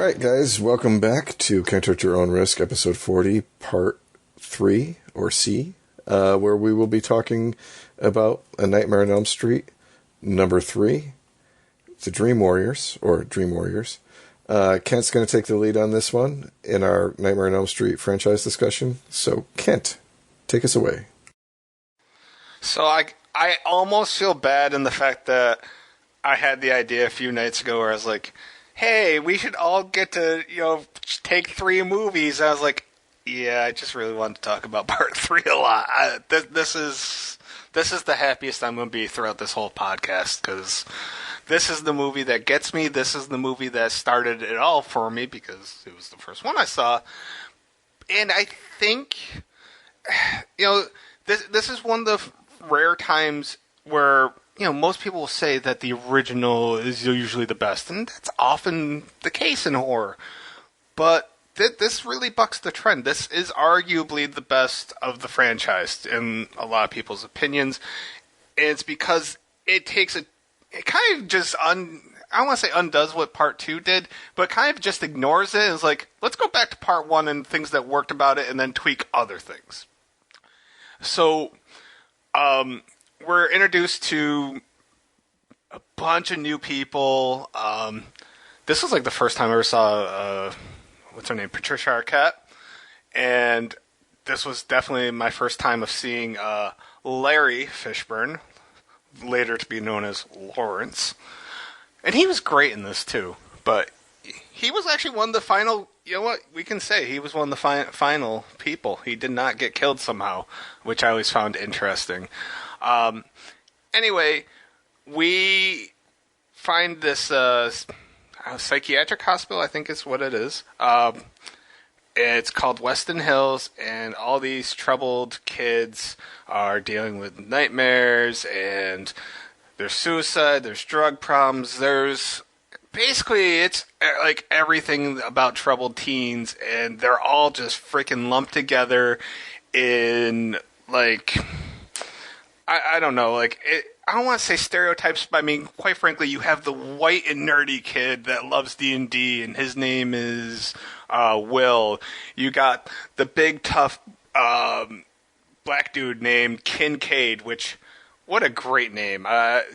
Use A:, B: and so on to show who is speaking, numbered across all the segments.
A: right, guys, welcome back to Counter at Your Own Risk, episode 40, part 3, or C, where we will be talking about A Nightmare on Elm Street, number 3, The Dream Warriors, or Dream Warriors. Kent's going to take the lead on this one in our Nightmare on Elm Street franchise discussion. So, Kent, take us away.
B: So I almost feel bad in the fact that I had the idea a few nights ago where I was like, hey, we should all get to, take 3 movies. I was like, yeah, I just really wanted to talk about part 3 a lot. This is the happiest I'm going to be throughout this whole podcast, because this is the movie that gets me. This is the movie that started it all for me, because it was the first one I saw. And I think, this is one of the rare times where most people will say that the original is usually the best, and that's often the case in horror. But this really bucks the trend. This is arguably the best of the franchise in a lot of people's opinions. And it's because it kind of just I don't want to say undoes what part 2 did, but kind of just ignores it and is like, let's go back to part 1 and things that worked about it and then tweak other things. So, we're introduced to a bunch of new people. This was like the first time I ever saw, what's her name, Patricia Arquette. And this was definitely my first time of seeing Larry Fishburne, later to be known as Lawrence. And he was great in this too. But he was actually one of the final, we can say he was one of the final people. He did not get killed somehow, which I always found interesting. Anyway, we find this psychiatric hospital, I think is what it is. It's called Weston Hills, and all these troubled kids are dealing with nightmares, and there's suicide, there's drug problems, basically it's like everything about troubled teens, and they're all just freaking lumped together in, like, I don't know, like, I don't want to say stereotypes, but I mean, quite frankly, you have the white and nerdy kid that loves D&D, and his name is Will. You got the big, tough black dude named Kincaid, which, what a great name.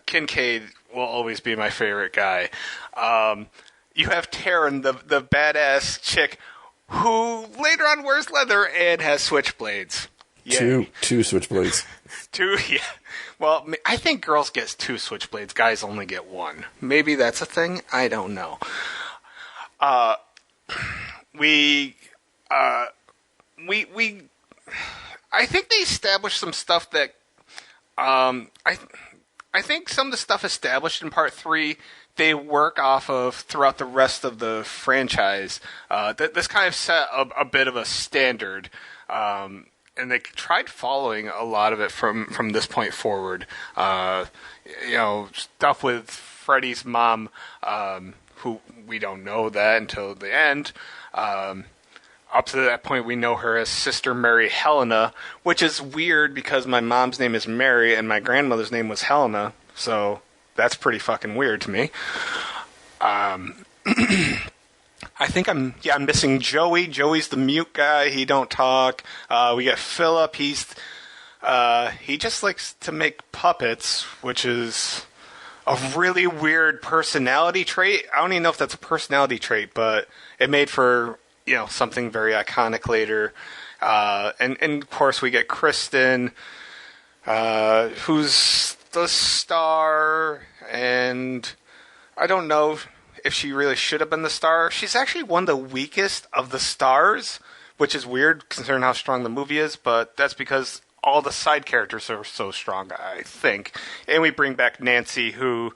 B: Kincaid will always be my favorite guy. You have Taryn, the badass chick, who later on wears leather and has switchblades.
A: Two switchblades.
B: 2, yeah. Well, I think girls get 2 switchblades. Guys only get 1. Maybe that's a thing. I don't know. I think they established some stuff that, I think some of the stuff established in part 3, they work off of throughout the rest of the franchise. This kind of set a bit of a standard, and they tried following a lot of it from this point forward. Stuff with Freddy's mom, who we don't know that until the end. Up to that point, we know her as Sister Mary Helena, which is weird because my mom's name is Mary and my grandmother's name was Helena, so that's pretty fucking weird to me. I think I'm missing Joey. Joey's the mute guy. He don't talk. We got Philip. He just likes to make puppets, which is a really weird personality trait. I don't even know if that's a personality trait, but it made for, something very iconic later. And of course we get Kristen, who's the star, and I don't know if she really should have been the star. She's actually one of the weakest of the stars, which is weird considering how strong the movie is, but that's because all the side characters are so strong, I think. And we bring back Nancy, who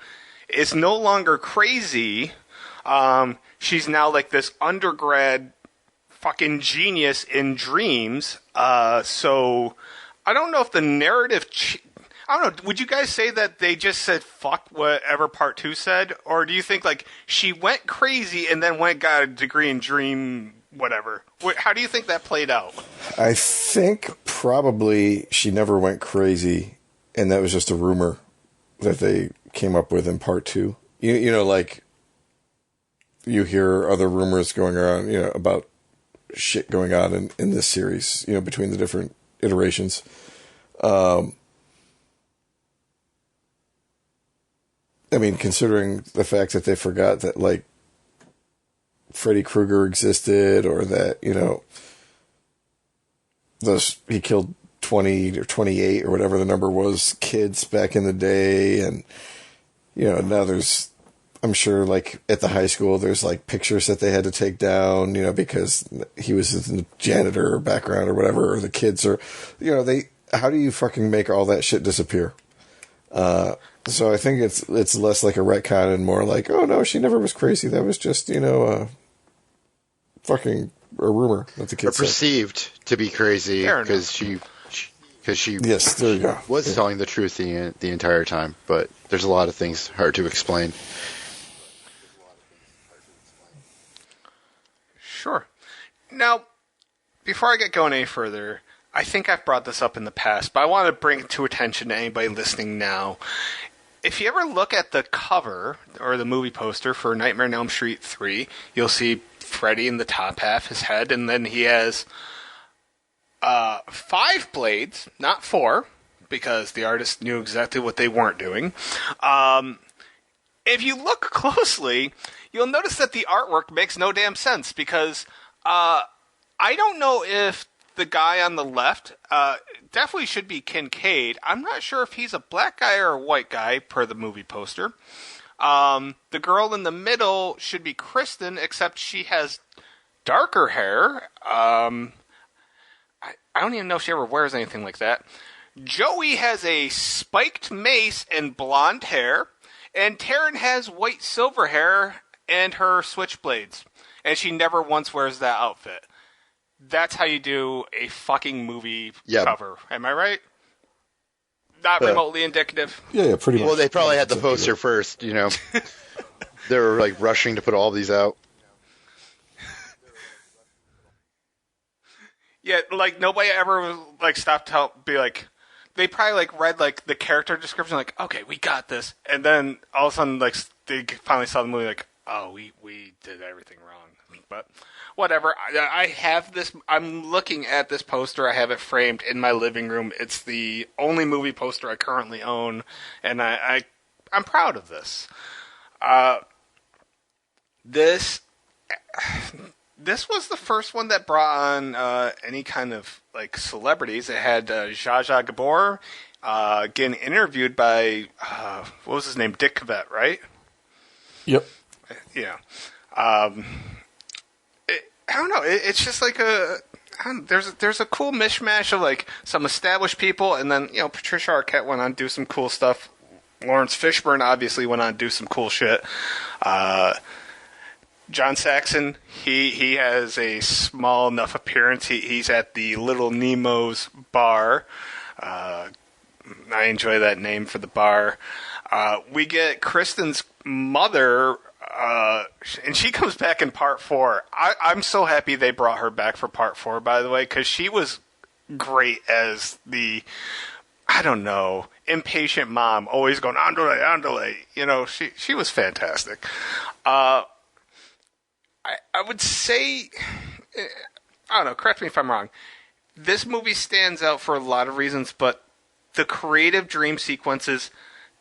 B: is no longer crazy. She's now like this undergrad fucking genius in dreams. So I don't know if the narrative... I don't know, would you guys say that they just said fuck whatever part 2 said? Or do you think, like, she went crazy and then got a degree in dream whatever? How do you think that played out?
A: I think probably she never went crazy, and that was just a rumor that they came up with in part 2. Like, you hear other rumors going around, about shit going on in this series, between the different iterations. I mean, considering the fact that they forgot that, like, Freddy Krueger existed, or that, he killed 20 or 28 or whatever the number was, kids back in the day, and, now there's, I'm sure, like, at the high school, there's, like, pictures that they had to take down, because he was in the janitor background or whatever, or the kids are, how do you fucking make all that shit disappear? So I think it's less like a retcon and more like, oh no, she never was crazy. That was just, fucking a rumor that the kids
C: perceived to be crazy because she
A: yes, there you go.
C: was telling the truth the entire time. But there's a lot of things hard to explain.
B: Sure. Now, before I get going any further, I think I've brought this up in the past, but I want to bring it to attention to anybody listening now. If you ever look at the cover or the movie poster for Nightmare on Elm Street 3, you'll see Freddy in the top half, his head, and then he has 5 blades, not 4, because the artist knew exactly what they weren't doing. If you look closely, you'll notice that the artwork makes no damn sense, because I don't know if the guy on the left definitely should be Kincaid. I'm not sure if he's a black guy or a white guy, per the movie poster. The girl in the middle should be Kristen, except she has darker hair. I don't even know if she ever wears anything like that. Joey has a spiked mace and blonde hair. And Taryn has white silver hair and her switchblades. And she never once wears that outfit. That's how you do a fucking movie cover. Am I right? Not remotely indicative?
A: Yeah, pretty much.
C: Well, they probably had the poster first, They were, like, rushing to put all these out.
B: Yeah, like, nobody ever, like, stopped to be like... They probably, like, read, like, the character description, like, okay, we got this. And then, all of a sudden, like, they finally saw the movie, like, oh, we did everything wrong. But... whatever. I have this. I'm looking at this poster. I have it framed in my living room. It's the only movie poster I currently own, and I'm proud of this. This was the first one that brought on any kind of like celebrities. It had Zsa Zsa Gabor getting interviewed by what was his name, Dick Cavett, right?
A: Yep.
B: Yeah. I don't know. It's just like there's a cool mishmash of like some established people, and then Patricia Arquette went on to do some cool stuff. Lawrence Fishburne obviously went on to do some cool shit. John Saxon, he has a small enough appearance. He's at the Little Nemo's bar. I enjoy that name for the bar. We get Kristen's mother. And she comes back in part 4. I'm so happy they brought her back for part 4, by the way, because she was great as the, I don't know, impatient mom, always going, andale, andale. She was fantastic. I would say, I don't know, correct me if I'm wrong. This movie stands out for a lot of reasons, but the creative dream sequences,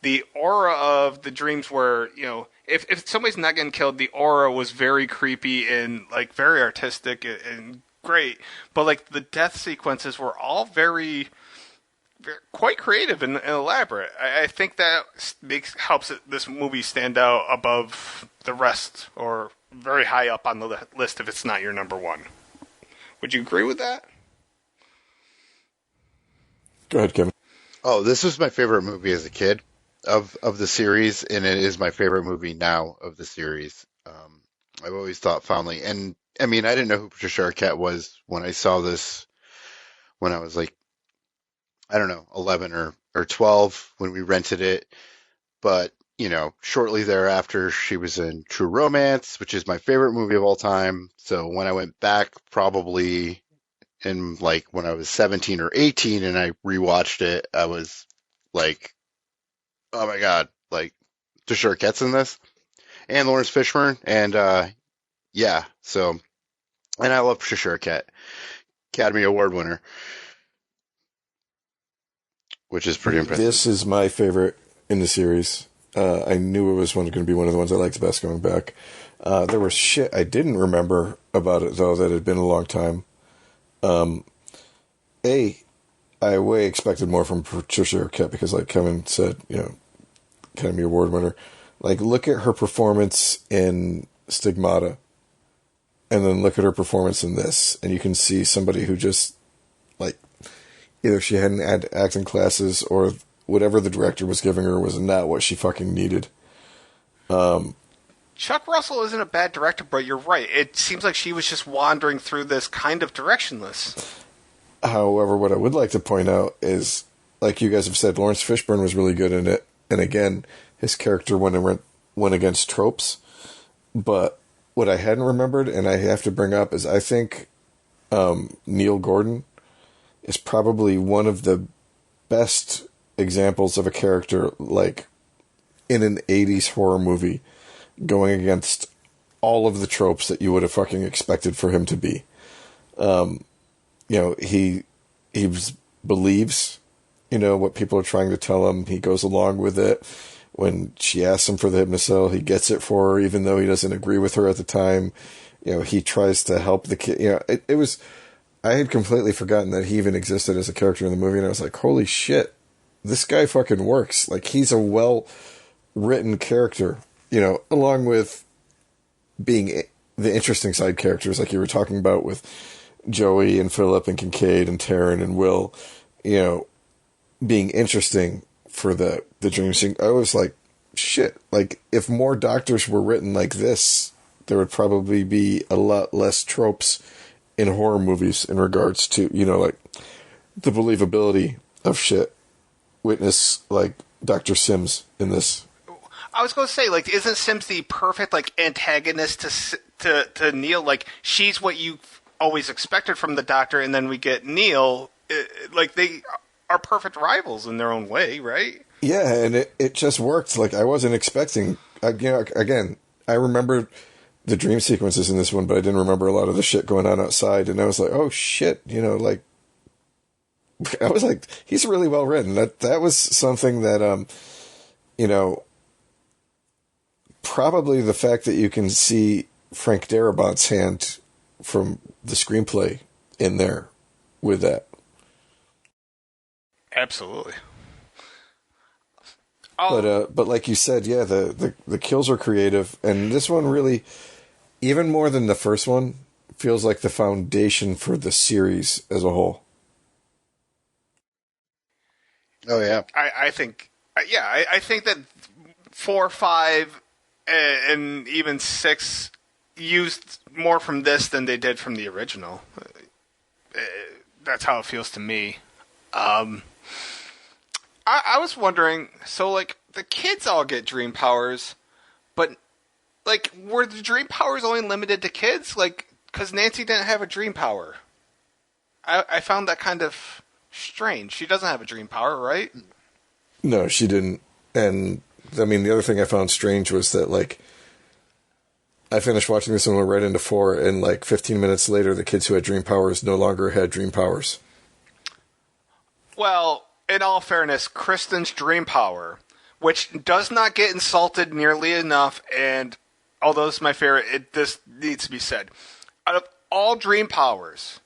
B: the aura of the dreams where, if somebody's not getting killed, the aura was very creepy and like very artistic and great. But like the death sequences were all very quite creative and elaborate. I think that helps this movie stand out above the rest, or very high up on the list if it's not your number one. Would you agree with that?
A: Go ahead, Kevin.
C: Oh, this was my favorite movie as a kid of the series, and it is my favorite movie now of the series. I've always thought fondly, and I mean, I didn't know who Patricia Arquette was when I saw this when I was like, I don't know, 11 or 12 when we rented it. But, shortly thereafter, she was in True Romance, which is my favorite movie of all time. So when I went back, probably in like when I was 17 or 18 and I rewatched it, I was like, oh my God, like Patricia Arquette's in this, and Lawrence Fishburne, and Yeah. So, and I love Patricia Arquette, Academy Award winner, which is pretty impressive.
A: This is my favorite in the series. I knew it was going to be one of the ones I liked best going back. There was shit I didn't remember about it, though, that had been a long time. I way expected more from Patricia Arquette because, like Kevin said, Academy Award winner. Like, look at her performance in Stigmata, and then look at her performance in this, and you can see somebody who just, like, either she hadn't had acting classes or whatever the director was giving her was not what she fucking needed.
B: Chuck Russell isn't a bad director, but you're right. It seems like she was just wandering through this kind of directionless.
A: However, what I would like to point out is, like you guys have said, Lawrence Fishburne was really good in it. And again, his character went against tropes. But what I hadn't remembered, and I have to bring up, is I think Neil Gordon is probably one of the best examples of a character, like, in an 80s horror movie, going against all of the tropes that you would have fucking expected for him to be. He believes, what people are trying to tell him. He goes along with it. When she asks him for the hypnocell, he gets it for her, even though he doesn't agree with her at the time. He tries to help the kid. I had completely forgotten that he even existed as a character in the movie, and I was like, holy shit, this guy fucking works. Like, he's a well-written character, along with being the interesting side characters, like you were talking about with Joey and Philip and Kincaid and Taryn and Will, being interesting for the dream scene. I was like, shit, like, if more doctors were written like this, there would probably be a lot less tropes in horror movies in regards to, like, the believability of shit. Witness, like, Dr. Sims in this.
B: I was going to say, like, isn't Sims the perfect, like, antagonist to Neil? Like, she's what you always expected from the Doctor, and then we get Neil. Like, they are perfect rivals in their own way, right?
A: Yeah, and it just worked. Like, I wasn't expecting... again, I remember the dream sequences in this one, but I didn't remember a lot of the shit going on outside, and I was like, oh, shit, like... I was like, he's really well written. That was something that, probably the fact that you can see Frank Darabont's hand from the screenplay in there with that.
B: Absolutely.
A: But like you said, yeah, the kills are creative, and this one really, even more than the first one, feels like the foundation for the series as a whole.
C: Oh yeah,
B: I think that 4, 5, and even 6 used more from this than they did from the original. That's how it feels to me. I was wondering, so, like, the kids all get dream powers, but, like, were the dream powers only limited to kids? Like, because Nancy didn't have a dream power. I found that kind of strange. She doesn't have a dream power, right?
A: No, she didn't. And, I mean, the other thing I found strange was that, like, I finished watching this and went right into 4, and, like, 15 minutes later, the kids who had dream powers no longer had dream powers.
B: Well, in all fairness, Kristen's dream power, which does not get insulted nearly enough, and although it's my favorite, this needs to be said. Out of all dream powers,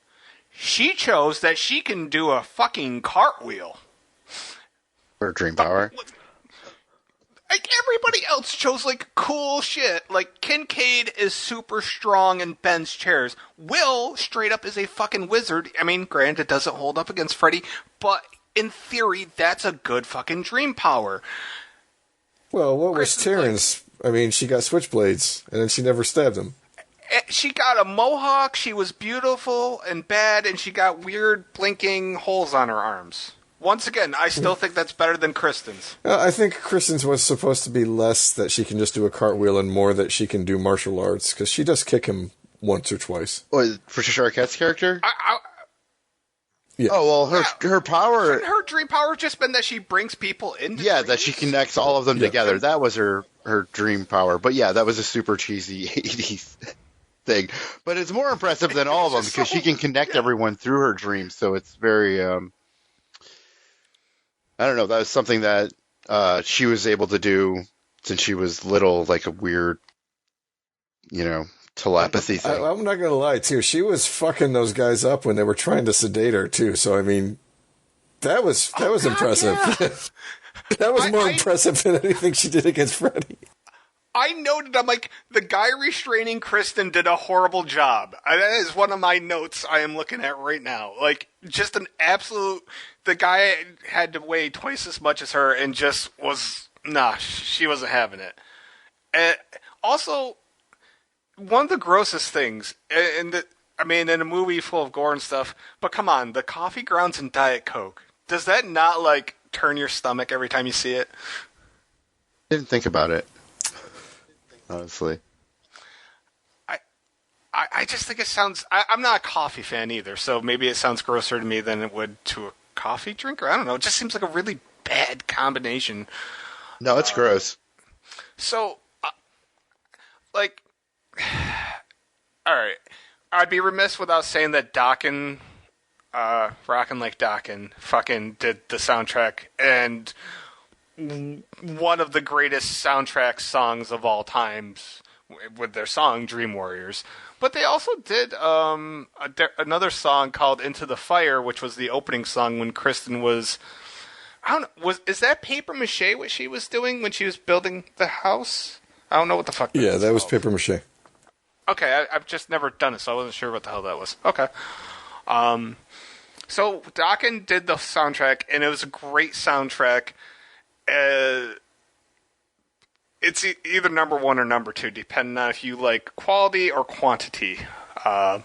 B: she chose that she can do a fucking cartwheel.
C: her dream power.
B: Like, everybody else chose, like, cool shit. Like, Kincaid is super strong and bends chairs. Will, straight up, is a fucking wizard. I mean, granted, it doesn't hold up against Freddy, but in theory, that's a good fucking dream power.
A: Well, what was Taryn's? I mean, she got switchblades, and then she never stabbed him.
B: She got a mohawk, she was beautiful and bad, and she got weird blinking holes on her arms. Once again, I still think that's better than Kristen's.
A: I think Kristen's was supposed to be less that she can just do a cartwheel and more that she can do martial arts, because she does kick him once or twice.
C: Oh, Patricia Arquette's character?
A: Yeah.
C: Oh, well, her power...
B: Her dream power has just been that she brings people into
C: Yeah,
B: dreams?
C: that she connects all of them together. That was her dream power. But yeah, that was a super cheesy 80s. thing. But it's more impressive than all of them because she can connect everyone through her dreams. So it's very, I don't know. That was something that she was able to do since she was little, like a weird, telepathy thing.
A: I'm not going to lie, too. She was fucking those guys up when they were trying to sedate her, too. So, I mean, that was impressive.
B: Yeah.
A: That was more impressive than anything she did against Freddy.
B: I noted, I'm like, the guy restraining Kristen did a horrible job. That is one of my notes I am looking at right now. Like, just an absolute... The guy had to weigh twice as much as her and just was... she wasn't having it. And also, one of the grossest things, in a movie full of gore and stuff, but come on, the coffee grounds and Diet Coke, does that not, like, turn your stomach every time you see it?
C: Didn't think about it. Honestly,
B: I just think it sounds... I'm not a coffee fan either, so maybe it sounds grosser to me than it would to a coffee drinker. I don't know. It just seems like a really bad combination.
C: No, it's gross.
B: So, all right. I'd be remiss without saying that Dokken, Rockin' Like Dokken, fucking did the soundtrack, and one of the greatest soundtrack songs of all times with their song Dream Warriors. But they also did another song called Into the Fire, which was the opening song when Kristen was... I don't know, is that paper mache what she was doing when she was building the house? I don't know what the fuck
A: that was paper mache.
B: Okay, I've just never done it, so I wasn't sure what the hell that was. Okay. So Dokken did the soundtrack, and it was a great soundtrack. It's either number one or number two, depending on if you like quality or quantity. Now,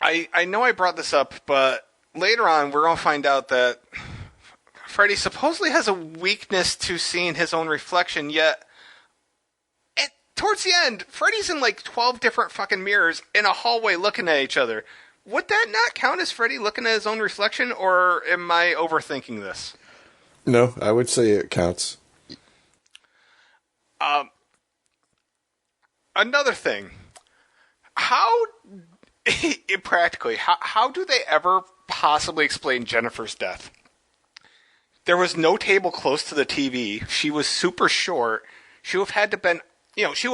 B: I know I brought this up, but later on we're going to find out that Freddy supposedly has a weakness to seeing his own reflection, yet towards the end, Freddy's in like 12 different fucking mirrors in a hallway looking at each other. Would that not count as Freddy looking at his own reflection, or am I overthinking this?
A: No, I would say it counts.
B: Another thing. How, practically, how do they ever possibly explain Jennifer's death? There was no table close to the TV. She was super short. She would have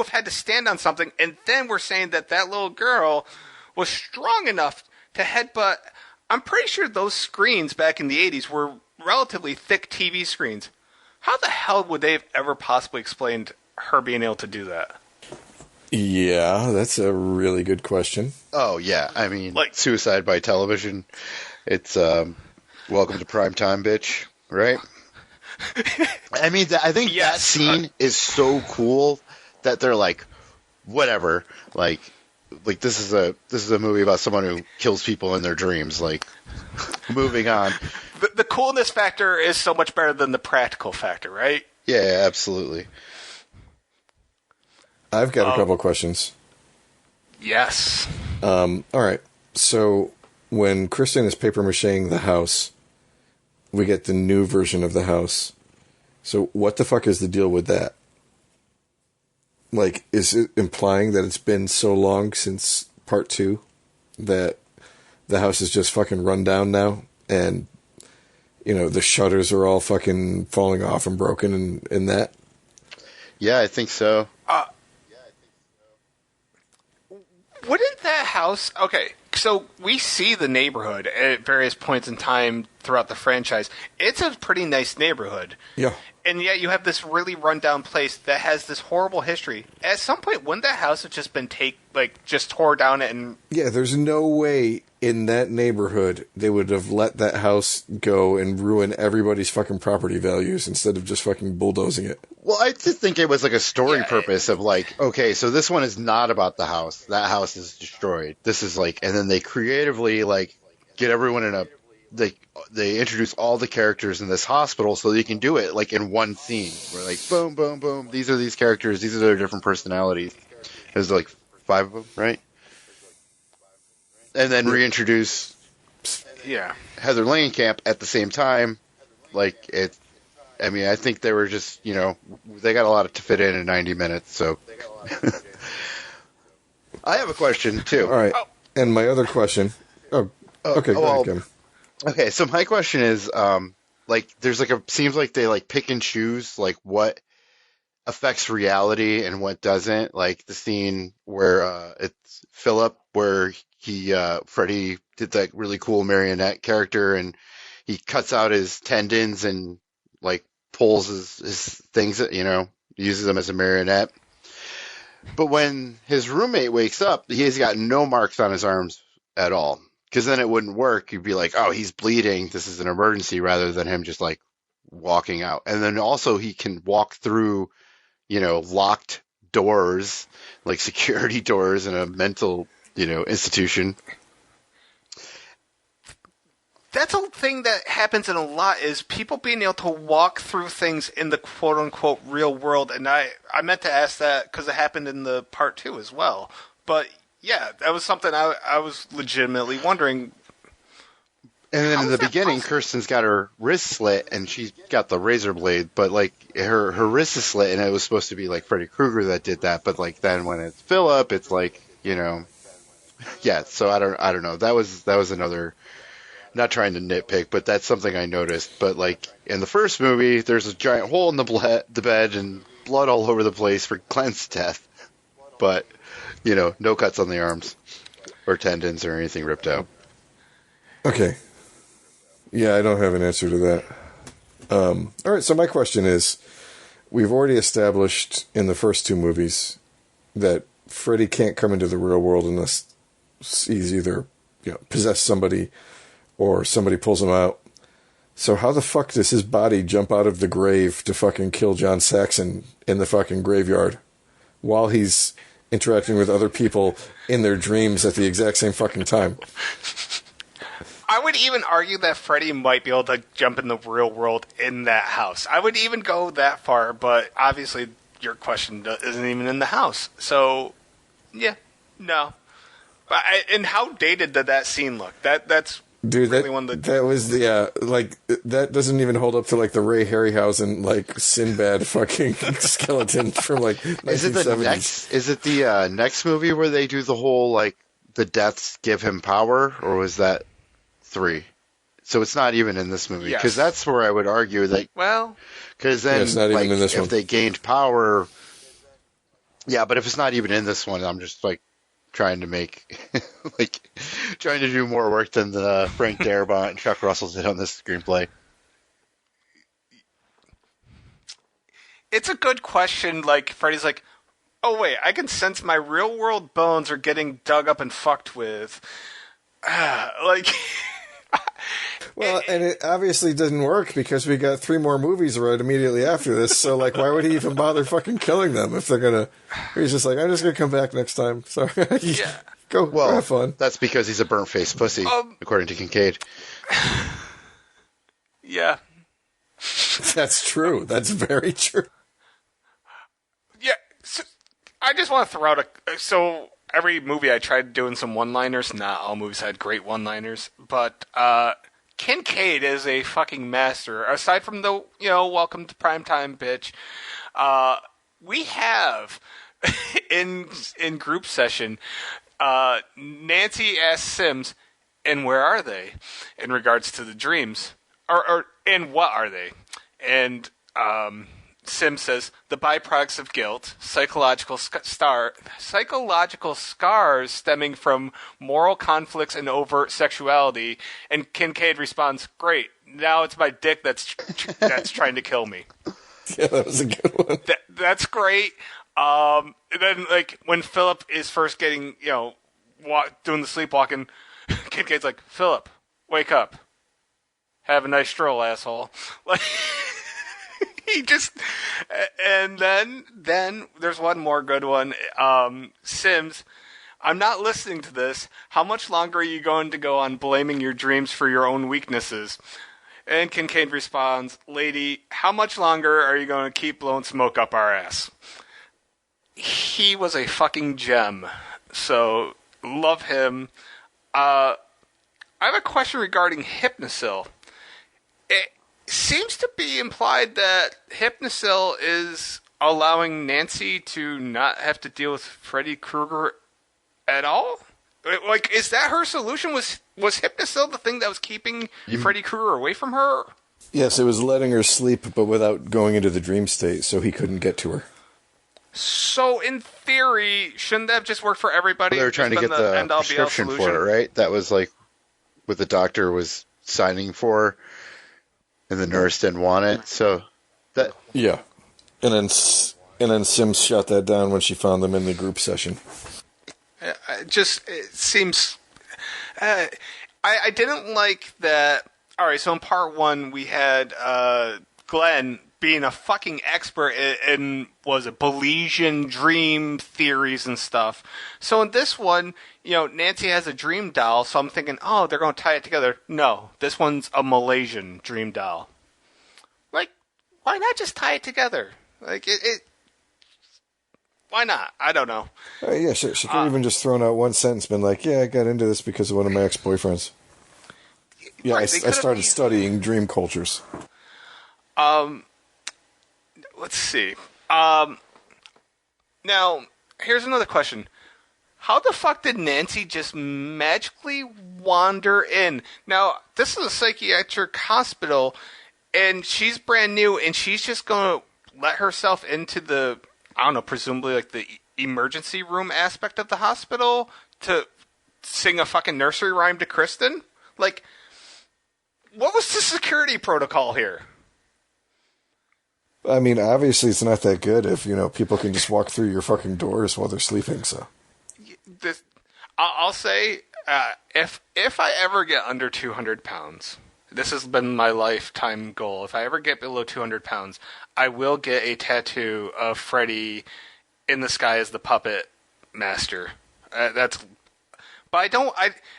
B: had to stand on something, and then we're saying that little girl was strong enough to headbutt. I'm pretty sure those screens back in the 80s were relatively thick TV screens. How the hell would they have ever possibly explained her being able to do that?
A: Yeah, that's a really good question.
C: Oh, yeah. I mean, like, suicide by television. It's welcome to prime time, bitch, right? I mean, I think that scene is so cool that they're like, whatever, like this is a movie about someone who kills people in their dreams. Like, moving on.
B: The coolness factor is so much better than the practical factor, right?
C: Yeah, absolutely.
A: I've got a couple of questions.
B: Yes.
A: All right. So when Kristen is paper macheing the house, we get the new version of the house. So what the fuck is the deal with that? Like, is it implying that it's been so long since part 2 that the house is just fucking run down now, and the shutters are all fucking falling off and broken and that?
C: Yeah, I think so.
B: Wouldn't that house... Okay, so we see the neighborhood at various points in time throughout the franchise. It's a pretty nice neighborhood.
A: Yeah.
B: And yet you have this really rundown place that has this horrible history. At some point, wouldn't that house have just been just tore down and...
A: Yeah, there's no way in that neighborhood they would have let that house go and ruin everybody's fucking property values instead of just fucking bulldozing it.
C: Well, I just think it was like a story purpose of like, okay, so this one is not about the house. That house is destroyed. This is like, and then they creatively like get everyone in a... They introduce all the characters in this hospital so you can do it like in one scene. Where like boom, boom, boom. These are these characters. These are their different personalities. There's like 5 of them, right? And then reintroduce Heather Langenkamp at the same time. Like I mean, I think they were just, they got a lot to fit in 90 minutes. So I have a question too.
A: All right. And my other question. Oh, okay. Go ahead, Kim.
C: Okay. So my question is, there's seems like they pick and choose what affects reality and what doesn't. Like the scene where it's Philip, where Freddy did that really cool marionette character, and he cuts out his tendons and pulls his things, uses them as a marionette. But when his roommate wakes up, he's got no marks on his arms at all. Because then it wouldn't work. You'd be like, oh, he's bleeding. This is an emergency, rather than him just walking out. And then also he can walk through, locked doors, like security doors in a mental, institution.
B: That's a thing that happens in a lot, is people being able to walk through things in the quote-unquote real world. And I meant to ask that because it happened in the part 2 as well. But, yeah, that was something I was legitimately wondering.
C: And then in the beginning, Kirsten's got her wrist slit, and she's got the razor blade. But, her wrist is slit, and it was supposed to be, Freddy Krueger that did that. But, then when it's Philip, it's yeah, so I don't know. That was another... Not trying to nitpick, but that's something I noticed. But in the first movie, there's a giant hole in the bed and blood all over the place for Glenn's death. But no cuts on the arms or tendons or anything ripped out.
A: Okay. Yeah, I don't have an answer to that. All right. So my question is, we've already established in the first 2 movies that Freddy can't come into the real world unless he's either possessed somebody or somebody pulls him out. So how the fuck does his body jump out of the grave to fucking kill John Saxon in the fucking graveyard while he's interacting with other people in their dreams at the exact same fucking time?
B: I would even argue that Freddy might be able to jump in the real world in that house. I would even go that far, but obviously your question isn't even in the house. So, yeah, no. And how dated did that scene look? That's...
A: Dude,
B: really
A: that was that doesn't even hold up to the Ray Harryhausen Sinbad fucking skeleton from 1970s.
C: Is it the next movie where they do the whole the deaths give him power, or was that 3? So it's not even in this movie, because that's where I would argue that.
B: Well,
C: because then
A: it's not even in this one.
C: They gained power. Yeah, but if it's not even in this one, I'm just trying to make trying to do more work than the Frank Darabont and Chuck Russell did on this screenplay.
B: It's a good question. Freddy's oh wait, I can sense my real world bones are getting dug up and fucked with.
A: Well, and it obviously didn't work because we got 3 more movies right immediately after this. So, why would he even bother fucking killing them if they're gonna? He's just I'm just gonna come back next time. Sorry,
B: yeah.
A: Go have fun.
C: That's because he's a burnt-faced pussy, according to Kincaid.
B: Yeah,
A: that's true. That's very true.
B: Yeah, so I just want to throw out so every movie I tried doing some one-liners. Not all movies had great one-liners, but Kincaid is a fucking master. Aside from the, welcome to primetime, bitch. We have in group session, Nancy asks Sims, and where are they in regards to the dreams? Or and what are they? And Sims says, the byproducts of guilt, psychological scars stemming from moral conflicts and overt sexuality. And Kincaid responds, great, now it's my dick that's trying to kill me.
A: Yeah, that was a good one.
B: That's great. And then, when Philip is first getting, doing the sleepwalking, Kincaid's like, Philip, wake up. Have a nice stroll, asshole. He just, and then there's one more good one. Sims, I'm not listening to this. How much longer are you going to go on blaming your dreams for your own weaknesses? And Kincaid responds, lady, how much longer are you going to keep blowing smoke up our ass? He was a fucking gem. So, love him. I have a question regarding Hypnosil. seems to be implied that Hypnosil is allowing Nancy to not have to deal with Freddy Krueger at all. Like, is that her solution? Was Hypnosil the thing that was keeping Freddy Krueger away from her?
A: Yes, it was letting her sleep, but without going into the dream state, so he couldn't get to her.
B: So, in theory, shouldn't that have just worked for everybody?
C: Well, they were trying to get the prescription for it, right? That was like what the doctor was signing for, and the nurse didn't want it. So that
A: yeah, and then Sims shot that down when she found them in the group session.
B: It seems. I didn't like that. All right, so in part one, we had Glenn being a fucking expert in was it Bayesian dream theories and stuff. So in this one, Nancy has a dream doll, so I'm thinking, oh, they're going to tie it together. No, this one's a Malaysian dream doll. Like, why not just tie it together? Like, why not? I don't know.
A: Yeah, she could have even just thrown out one sentence, been like, yeah, I got into this because of one of my ex-boyfriends. Yeah,
B: right,
A: I started studying dream cultures.
B: Let's see. Now, here's another question. How the fuck did Nancy just magically wander in? Now, this is a psychiatric hospital, and she's brand new, and she's just going to let herself into the, I don't know, presumably like the emergency room aspect of the hospital to sing a fucking nursery rhyme to Kristen? Like, what was the security protocol here?
A: I mean, obviously it's not that good if, people can just walk through your fucking doors while they're sleeping, so.
B: I'll say, if I ever get under 200 pounds, this has been my lifetime goal. If I ever get below 200 pounds, I will get a tattoo of Freddy in the sky as the puppet master. But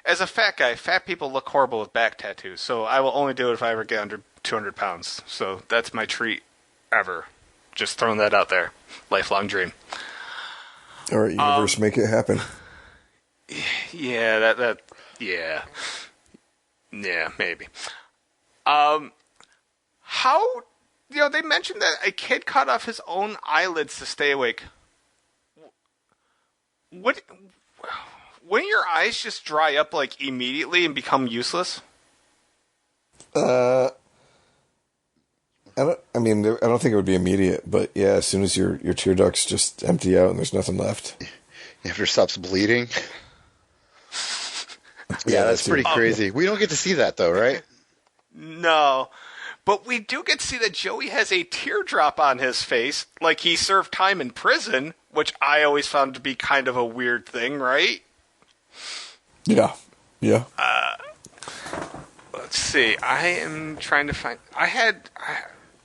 B: as a fat guy, fat people look horrible with back tattoos, so I will only do it if I ever get under 200 pounds. So that's my treat ever. Just throwing that out there. Lifelong dream.
A: All right, universe, make it happen.
B: Yeah, yeah. Yeah, maybe. How, they mentioned that a kid cut off his own eyelids to stay awake. Wouldn't your eyes just dry up, like, immediately and become useless?
A: I don't think it would be immediate, but yeah, as soon as your tear ducts just empty out and there's nothing left.
C: After it stops bleeding. Yeah, that's pretty crazy. We don't get to see that, though, right?
B: No. But we do get to see that Joey has a teardrop on his face, like he served time in prison, which I always found to be kind of a weird thing, right?
A: Yeah.
B: Let's see. I am trying to find... I had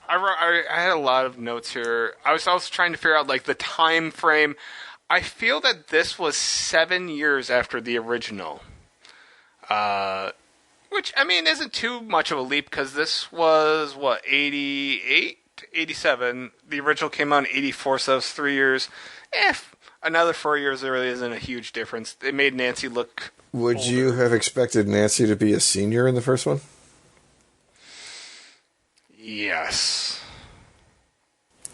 B: a lot of notes here. I was also trying to figure out, like, the time frame. I feel that this was 7 years after the original. Which, I mean, isn't too much of a leap, because this was, 88? 87. The original came out in 84, so that was 3 years. Another 4 years, there really isn't a huge difference. It made Nancy look
A: Would
B: older.
A: you have expected Nancy to be a senior in the first one?
B: Yes.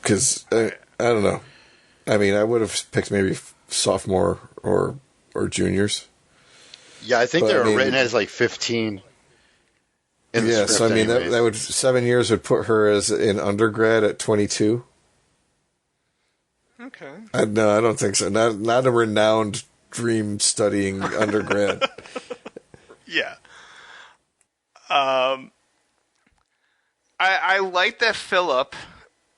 A: Because, I don't know. I mean, I would have picked maybe sophomore or juniors.
C: Yeah, I think they were written as, like, 15 in the script,
A: so I mean,
C: anyways.
A: that would 7 years would put her as an undergrad at 22.
B: Okay.
A: I don't think so. Not a renowned dream studying undergrad.
B: Yeah. I like that Philip,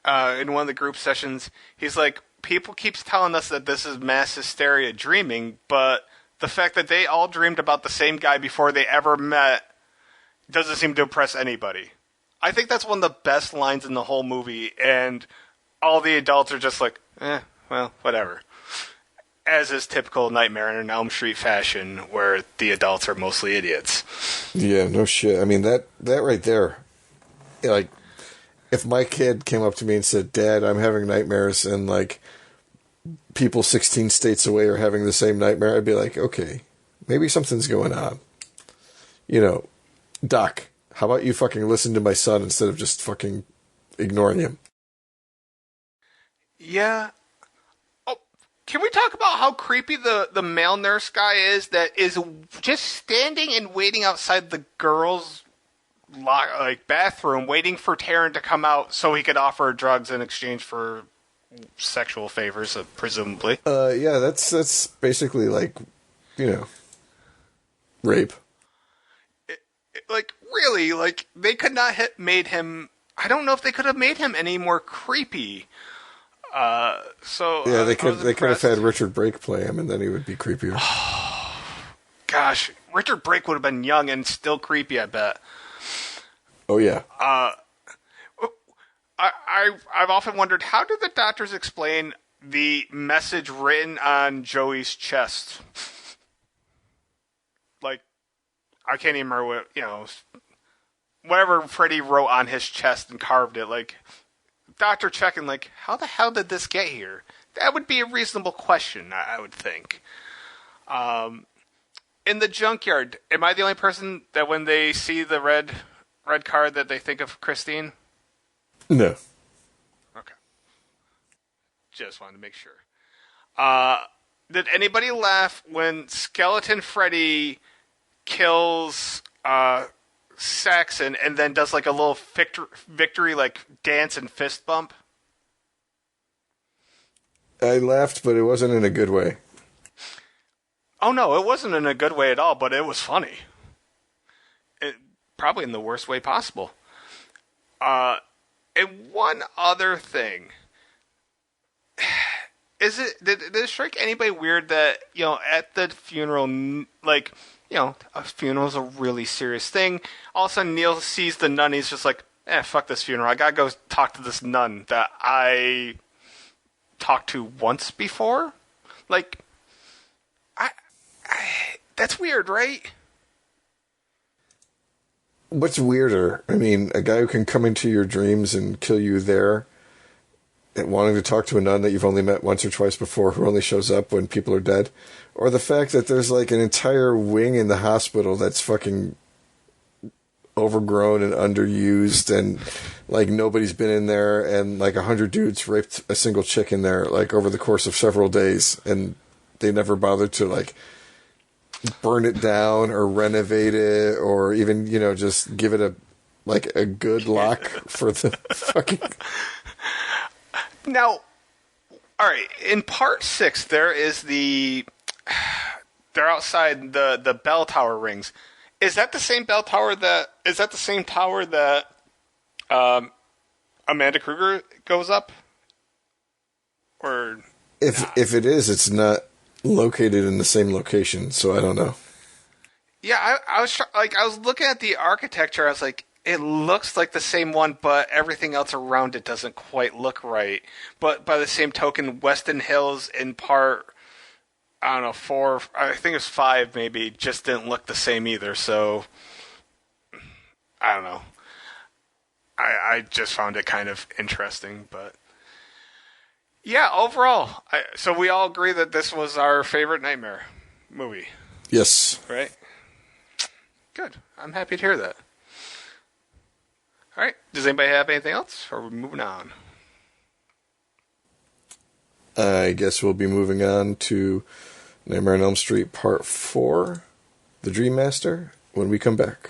B: in one of the group sessions, he's like, people keeps telling us that this is mass hysteria dreaming, but the fact that they all dreamed about the same guy before they ever met doesn't seem to impress anybody. I think that's one of the best lines in the whole movie, and all the adults are just like, well, whatever. As is typical Nightmare on Elm Street fashion, where the adults are mostly idiots.
A: Yeah, no shit. I mean, that right there, like, if my kid came up to me and said, Dad, I'm having nightmares, and, like, people 16 states away are having the same nightmare, I'd be like, okay, maybe something's going on. Doc, how about you fucking listen to my son instead of just fucking ignoring him?
B: Yeah. Oh, can we talk about how creepy the male nurse guy is that is just standing and waiting outside the girls' bathroom, waiting for Taryn to come out so he could offer her drugs in exchange for sexual favors, presumably.
A: Yeah, that's basically like, rape.
B: Really, they could not have made him. I don't know if they could have made him any more creepy.
A: They could have had Richard Brake play him, and then he would be creepier.
B: Gosh, Richard Brake would have been young and still creepy, I bet.
A: Oh yeah.
B: I've often wondered, how do the doctors explain the message written on Joey's chest? I can't even remember what, whatever Freddy wrote on his chest and carved it. Doctor checking, how the hell did this get here? That would be a reasonable question, I would think. In the junkyard, am I the only person that when they see the red card that they think of Christine?
A: No.
B: Okay. Just wanted to make sure. Did anybody laugh when Skeleton Freddy kills Saxon and then does a little victory dance and fist bump?
A: I laughed, but it wasn't in a good way.
B: Oh no, it wasn't in a good way at all, but it was funny. Probably in the worst way possible. And one other thing. Did it strike anybody weird that, at the funeral, a funeral's a really serious thing. All of a sudden, Neil sees the nun. He's just like, fuck this funeral. I gotta go talk to this nun that I talked to once before. That's weird, right?
A: What's weirder? I mean, a guy who can come into your dreams and kill you there, and wanting to talk to a nun that you've only met once or twice before, who only shows up when people are dead, or the fact that there's an entire wing in the hospital that's fucking overgrown and underused, and nobody's been in there, and 100 dudes raped a single chick in there over the course of several days, and they never bothered to burn it down or renovate it, or even just give it a good lock for the fucking.
B: Now, all right, in part 6, there is they're outside the bell tower rings. Is that the same bell tower that Amanda Kruger goes up? Or
A: if it is, it's not located in the same location, so I don't know.
B: Yeah, I was looking at the architecture. I was like, it looks like the same one, but everything else around it doesn't quite look right. But by the same token, Weston Hills in part, I don't know, 4, I think it was 5 maybe, just didn't look the same either. So, I don't know. I just found it kind of interesting, but yeah, overall, so we all agree that this was our favorite Nightmare movie.
A: Yes.
B: Right? Good. I'm happy to hear that. All right. Does anybody have anything else, or are we moving on?
A: I guess we'll be moving on to Nightmare on Elm Street Part 4, The Dream Master, when we come back.